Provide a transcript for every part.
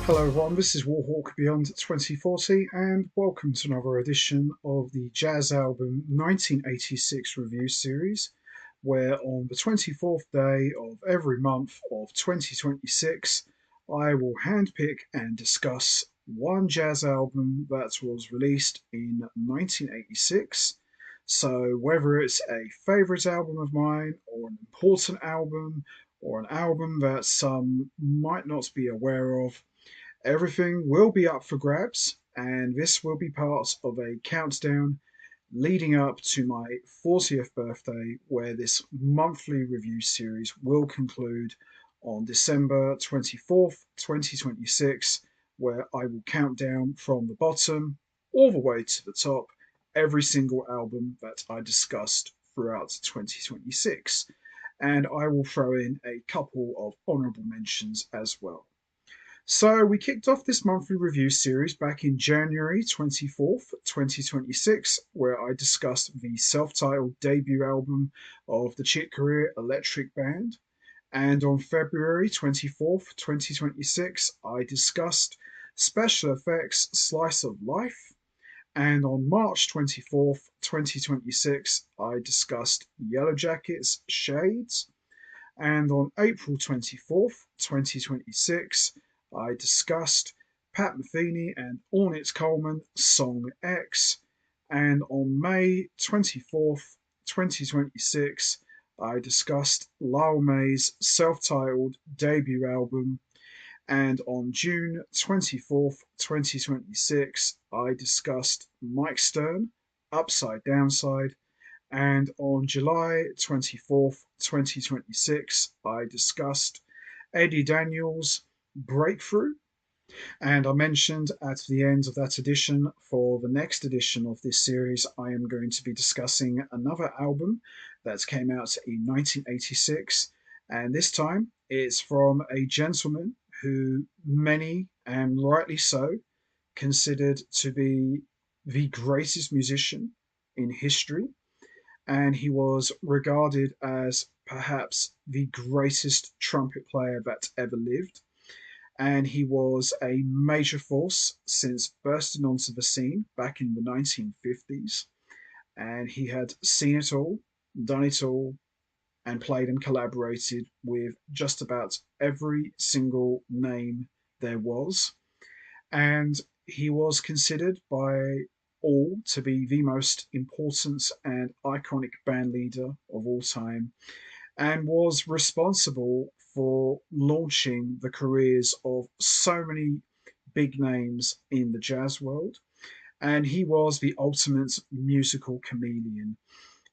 Hello everyone, this is Warhawk Beyond 2040 and welcome to another edition of the Jazz Album 1986 review series, where on the 24th day of every month of 2026 I will handpick and discuss one jazz album that was released in 1986. So whether it's a favourite album of mine or an important album or an album that some might not be aware of, everything will be up for grabs, and this will be part of a countdown leading up to my 40th birthday, where this monthly review series will conclude on December 24th, 2026, where I will count down from the bottom all the way to the top every single album that I discussed throughout 2026. And I will throw in a couple of honourable mentions as well. So we kicked off this monthly review series back in January 24th, 2026, where I discussed the self-titled debut album of the Chick Corea Electric Band. And on February 24th, 2026, I discussed Special Effects Slice of Life. And on March 24th, 2026, I discussed Yellow Jackets Shades. And on April 24th, 2026, I discussed Pat Metheny and Ornette Coleman Song X. And on May 24th, 2026, I discussed Lyle May's self titled debut album. And on June 24th, 2026, I discussed Mike Stern Upside Downside. And on July 24th, 2026, I discussed Eddie Daniels' Breakthrough. And I mentioned at the end of that edition, for the next edition of this series, I am going to be discussing another album that came out in 1986. And this time it's from a gentleman who many, and rightly so, considered to be the greatest musician in history, and he was regarded as perhaps the greatest trumpet player that ever lived. And he was a major force since bursting onto the scene back in the 1950s. And he had seen it all, done it all, and played and collaborated with just about every single name there was. And he was considered by all to be the most important and iconic band leader of all time, and was responsible for launching the careers of so many big names in the jazz world. And he was the ultimate musical chameleon.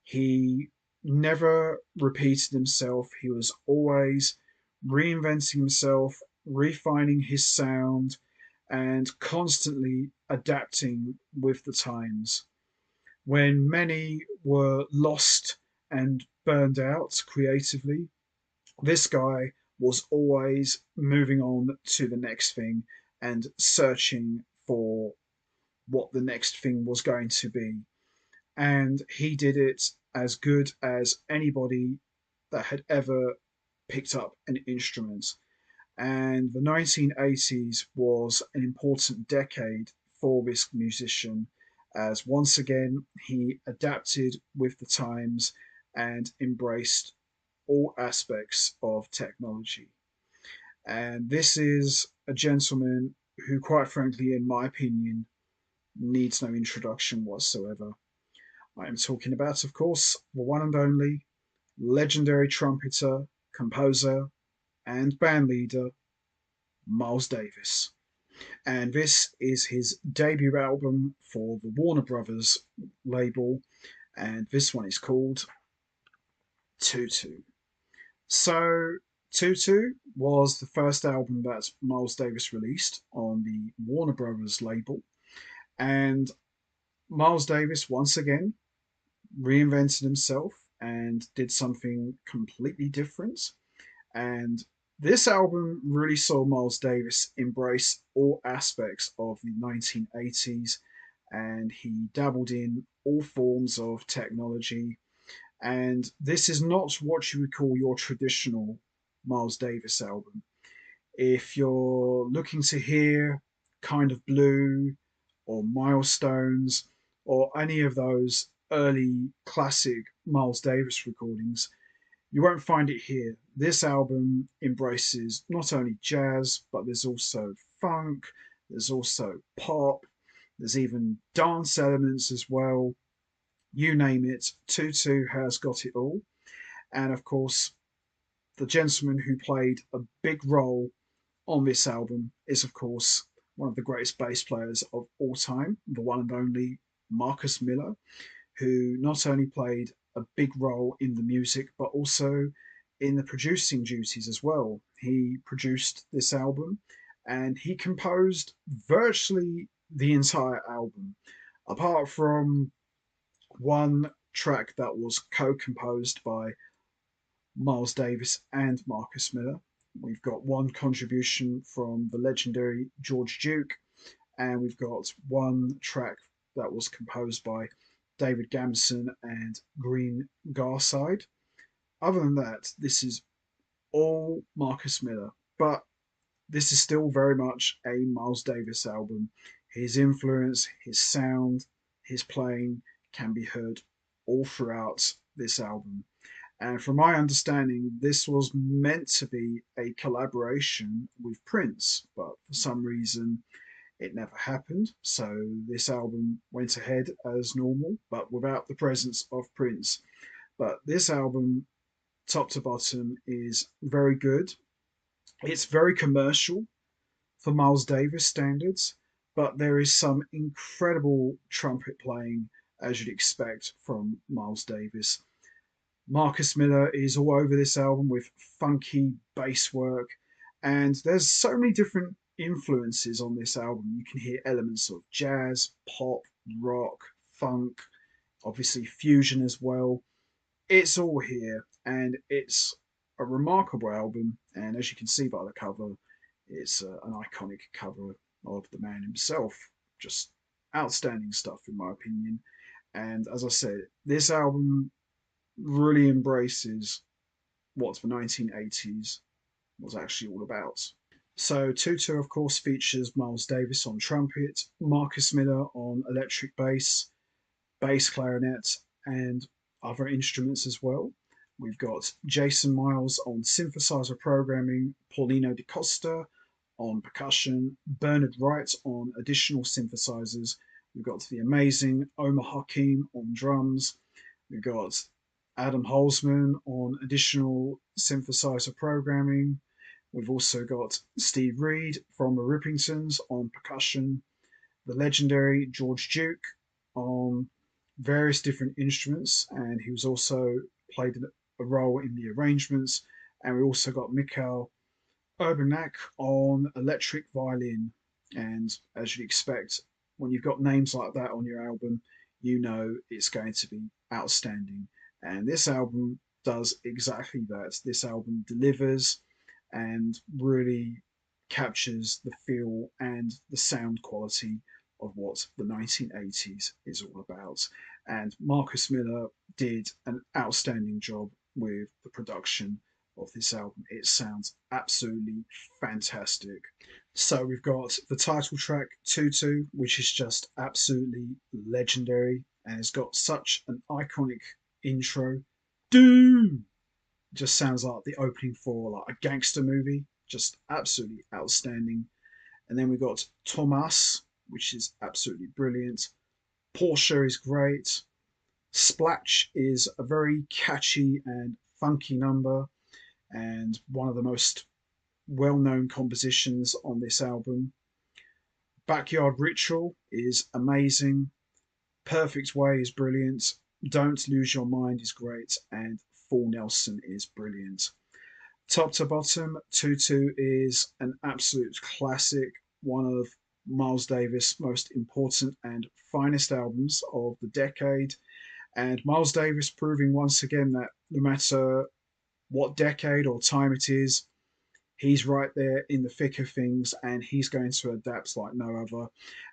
He never repeated himself, he was always reinventing himself, refining his sound, and constantly adapting with the times. When many were lost and burned out creatively, this guy was always moving on to the next thing and searching for what the next thing was going to be. And he did it as good as anybody that had ever picked up an instrument. And the 1980s was an important decade for this musician, as once again he adapted with the times and embraced all aspects of technology. And this is a gentleman who, quite frankly, in my opinion, needs no introduction whatsoever. I am talking about, of course, the one and only legendary trumpeter, composer, and bandleader, Miles Davis. And this is his debut album for the Warner Brothers label, and this one is called Tutu. So, Tutu was the first album that Miles Davis released on the Warner Brothers label, and Miles Davis once again reinvented himself and did something completely different. And this album really saw Miles Davis embrace all aspects of the 1980s, and he dabbled in all forms of technology. And this is not what you would call your traditional Miles Davis album. If you're looking to hear Kind of Blue or Milestones or any of those early classic Miles Davis recordings, you won't find it here. This album embraces not only jazz, but there's also funk, there's also pop, there's even dance elements as well. You name it, Tutu has got it all. And of course, the gentleman who played a big role on this album is, of course, one of the greatest bass players of all time, the one and only Marcus Miller, who not only played a big role in the music, but also in the producing duties as well. He produced this album and he composed virtually the entire album, apart from one track that was co composed by Miles Davis and Marcus Miller. We've got one contribution from the legendary George Duke, and we've got one track that was composed by David Gamson and Green Garside. Other than that, this is all Marcus Miller, but this is still very much a Miles Davis album. His influence, his sound, his playing can be heard all throughout this album. And from my understanding, this was meant to be a collaboration with Prince, but for some reason it never happened. So this album went ahead as normal, but without the presence of Prince. But this album, top to bottom, is very good. It's very commercial for Miles Davis standards, but there is some incredible trumpet playing, as you'd expect from Miles Davis. Marcus Miller is all over this album with funky bass work, and there's so many different influences on this album. You can hear elements of jazz, pop, rock, funk, obviously fusion as well. It's all here, and it's a remarkable album. And as you can see by the cover, it's an iconic cover of the man himself. Just outstanding stuff, in my opinion. And as I said, this album really embraces what the 1980s was actually all about. So Tutu, of course, features Miles Davis on trumpet, Marcus Miller on electric bass clarinet, and other instruments as well. We've got Jason Miles on synthesizer programming, Paulino Di Costa on percussion, Bernard Wright on additional synthesizers. We've got the amazing Omar Hakim on drums. We've got Adam Holzman on additional synthesizer programming. We've also got Steve Reed from the Rippingtons on percussion, the legendary George Duke on various different instruments, and he was also played a role in the arrangements. And we also got Mikhail Urbanak on electric violin. And as you'd expect, when you've got names like that on your album, you know it's going to be outstanding. And this album does exactly that. This album delivers and really captures the feel and the sound quality of what the 1980s is all about. And Marcus Miller did an outstanding job with the production of this album. It sounds absolutely fantastic. So we've got the title track Tutu, which is just absolutely legendary and it's got such an iconic intro. Doom just sounds like the opening for like a gangster movie. Just absolutely outstanding. And then we got Thomas, which is absolutely brilliant. Porsche is great. Splatch is a very catchy and funky number and one of the most well-known compositions on this album. Backyard Ritual is amazing. Perfect Way is brilliant. Don't Lose Your Mind is great. And Full Nelson is brilliant. Top to bottom, Tutu is an absolute classic, one of Miles Davis' most important and finest albums of the decade. And Miles Davis proving once again that no matter what decade or time it is, he's right there in the thick of things and he's going to adapt like no other.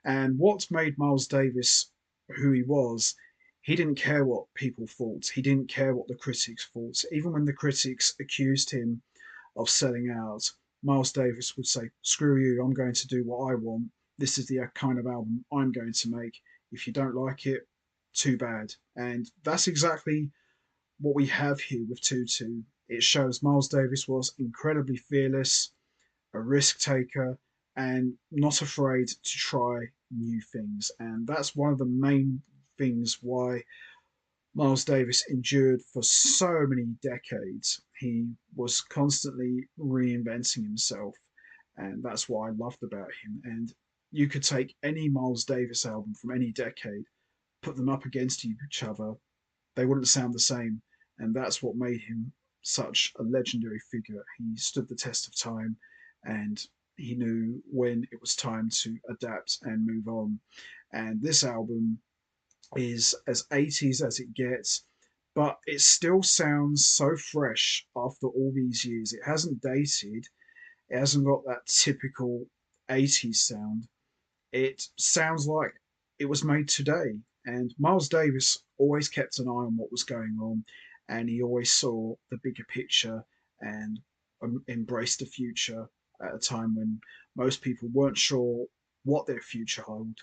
And what made Miles Davis who he was, he didn't care what people thought. He didn't care what the critics thought. Even when the critics accused him of selling out, Miles Davis would say, "Screw you, I'm going to do what I want. This is the kind of album I'm going to make. If you don't like it, too bad." And that's exactly what we have here with Tutu. It shows Miles Davis was incredibly fearless, a risk taker, and not afraid to try new things. And that's one of the main things why Miles Davis endured for so many decades. He was constantly reinventing himself, and that's what I loved about him. And you could take any Miles Davis album from any decade, put them up against each other, they wouldn't sound the same. And that's what made him such a legendary figure. He stood the test of time, and he knew when it was time to adapt and move on. And this album is as 80s as it gets, but it still sounds so fresh after all these years. It hasn't dated, it hasn't got that typical 80s sound. It sounds like it was made today. And Miles Davis always kept an eye on what was going on, and he always saw the bigger picture and embraced the future at a time when most people weren't sure what their future held.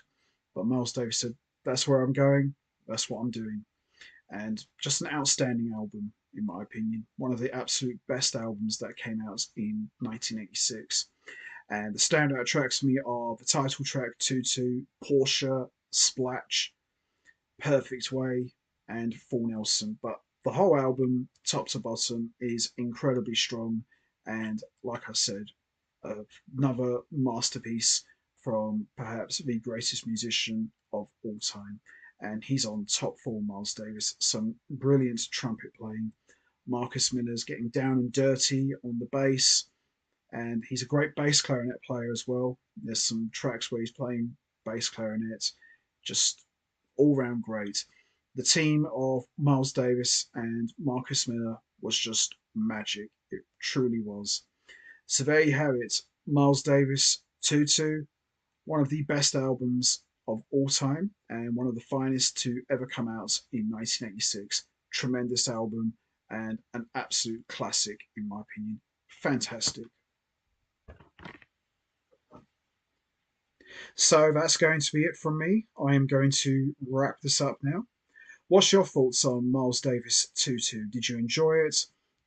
But Miles Davis said, "That's where I'm going, that's what I'm doing." And just an outstanding album, in my opinion. One of the absolute best albums that came out in 1986. And the standout tracks for me are the title track Tutu, Porsche, Splatch, Perfect Way, and Full Nelson. But the whole album, top to bottom, is incredibly strong. And like I said, another masterpiece from perhaps the greatest musician of all time. And he's on top form, Miles Davis. Some brilliant trumpet playing. Marcus Miller's getting down and dirty on the bass, and he's a great bass clarinet player as well. There's some tracks where he's playing bass clarinet, just all round great. The team of Miles Davis and Marcus Miller was just magic. It truly was. So there you have it. Miles Davis, Tutu, one of the best albums of all time and one of the finest to ever come out in 1986. Tremendous album and an absolute classic, in my opinion. Fantastic. So that's going to be it from me. I am going to wrap this up now. What's your thoughts on Miles Davis Tutu? Did you enjoy it?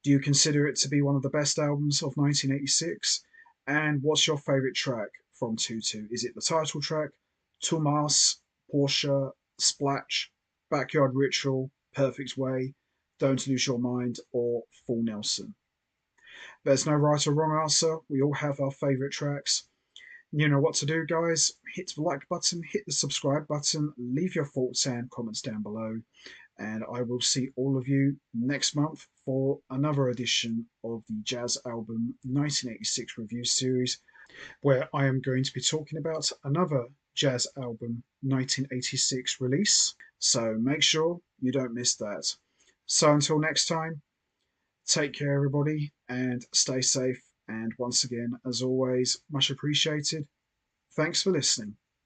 Do you consider it to be one of the best albums of 1986? And what's your favourite track from Tutu? Is it the title track, Tomas, Porsche, Splatch, Backyard Ritual, Perfect Way, Don't Lose Your Mind, or Full Nelson? There's no right or wrong answer. We all have our favourite tracks. You know what to do, guys. Hit the like button, hit the subscribe button, leave your thoughts and comments down below, and I will see all of you next month for another edition of the Jazz Album 1986 review series, where I am going to be talking about another Jazz Album 1986 release. So make sure you don't miss that. So until next time, take care, everybody, and stay safe. And once again, as always, much appreciated. Thanks for listening.